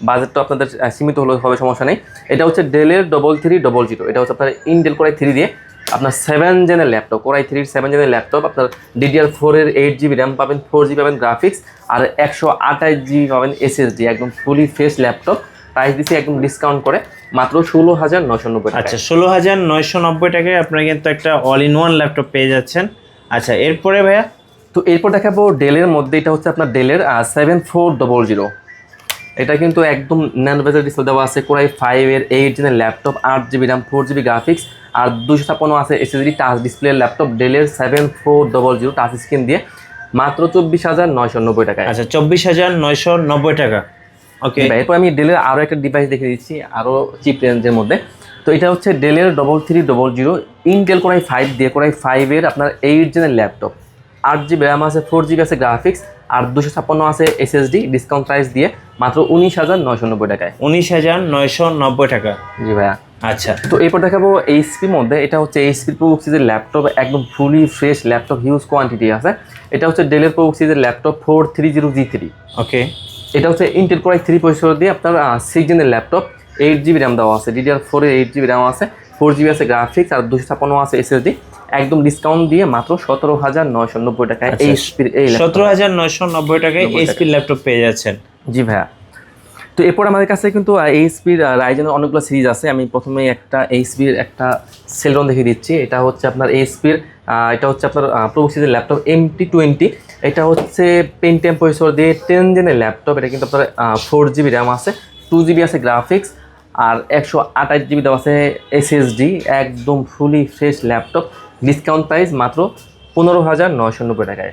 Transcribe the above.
বাজেটটা আপনাদের সীমিত হলে হবে, সমস্যা নেই। এটা হচ্ছে ডেলের 3300, এটা হচ্ছে আপনার ইন্টেল কোরাই 3 দিয়ে আপনার 7 জেনের ল্যাপটপ, কোরাই 3 7 জেনের ল্যাপটপ, আপনার DDR4-এর 8GB র্যাম পাবেন, 4GB পাবেন গ্রাফিক্স, আর 128GB পাবেন SSD, একদম ফুলি ফ্রেশ ল্যাপটপ। প্রাইস দিচ্ছি একদম ডিসকাউন্ট করে মাত্র 16,990 টাকা। আচ্ছা, 16,990 টাকায় আপনারা কিন্তু একটা অল ইন ওয়ান ল্যাপটপ পেয়ে যাচ্ছেন। আচ্ছা, এরপরে ভাইয়া? তো এরপর দেখাবো ডেলের মধ্যে, এটা হচ্ছে আপনার ডেলের 7400। এটা কিন্তু একদম ন্যানো বেজেল ডিসপ্লে দেওয়া আছে, কোরাই 5-এর 8 জেনের laptop, 8GB RAM, 4GB graphics, আর 256 আছে SSD টাচ ডিসপ্লে ল্যাপটপ, ডেলের 7400 টাচ স্ক্রিন দিয়ে মাত্র 24,990 টাকায়। আচ্ছা, 24,990 টাকা। ওকে, এরপর আমি ডেলের আরও একটা ডিভাইস দেখে দিচ্ছি আরও চিপ রেঞ্জের মধ্যে। তো এটা হচ্ছে ডেলের 3300 ইন্টেল কোরাই 5 দিয়ে, কোরাই 5-এর আপনার 8 জেনের ল্যাপটপ, 8GB র্যাম আছে, 4GB আছে গ্রাফিক্স, আর 256 আছে SSD, ডিসকাউন্ট প্রাইস দিয়ে মাত্র 19,990 টাকায়। 19,990 টাকা। জি ভাইয়া। আচ্ছা, তো এরপর দেখাবো এইচপির মধ্যে, এটা হচ্ছে এইচপির প্রো সিরিজের ল্যাপটপ, একদম fully fresh laptop, huge quantity আছে। এটা হচ্ছে ডেলের প্রো সিরিজের ল্যাপটপ 430G3। ওকে, এটা হচ্ছে ইন্টেল কোরাই 3 প্রসেসর দিয়ে আপনার 6 জেনের ল্যাপটপ, 8GB র্যাম দেওয়া আছে, DDR4-এর 8GB র্যাম আছে, 4GB আছে গ্রাফিক্স, আর 256 আছে SSD, একদম ডিসকাউন্ট দিয়ে মাত্র 17,990 টাকায় এইচপির এই 17,990 টাকায় এইচপির ল্যাপটপ পেয়ে যাচ্ছেন। জি ভাইয়া। তো এরপর আমাদের কাছে কিন্তু এইচপির রাইজেনের অনেকগুলো সিরিজ আছে। আমি প্রথমে একটা এইচপির একটা সেলরন দেখিয়ে দিচ্ছি। এটা হচ্ছে আপনার এইচপির এটা হচ্ছে আপনার প্রো সিরিজের ল্যাপটপ MT20। এটা হচ্ছে পেন্টিয়াম প্রসেসর দিয়ে 10 জেনের ল্যাপটপ। এটা কিন্তু আপনার 4GB র্যাম আছে, 2GB আছে গ্রাফিক্স, আর 128GB দেওয়া আছে SSD, একদম fully fresh laptop, discount price মাত্র 15,990 টাকায়।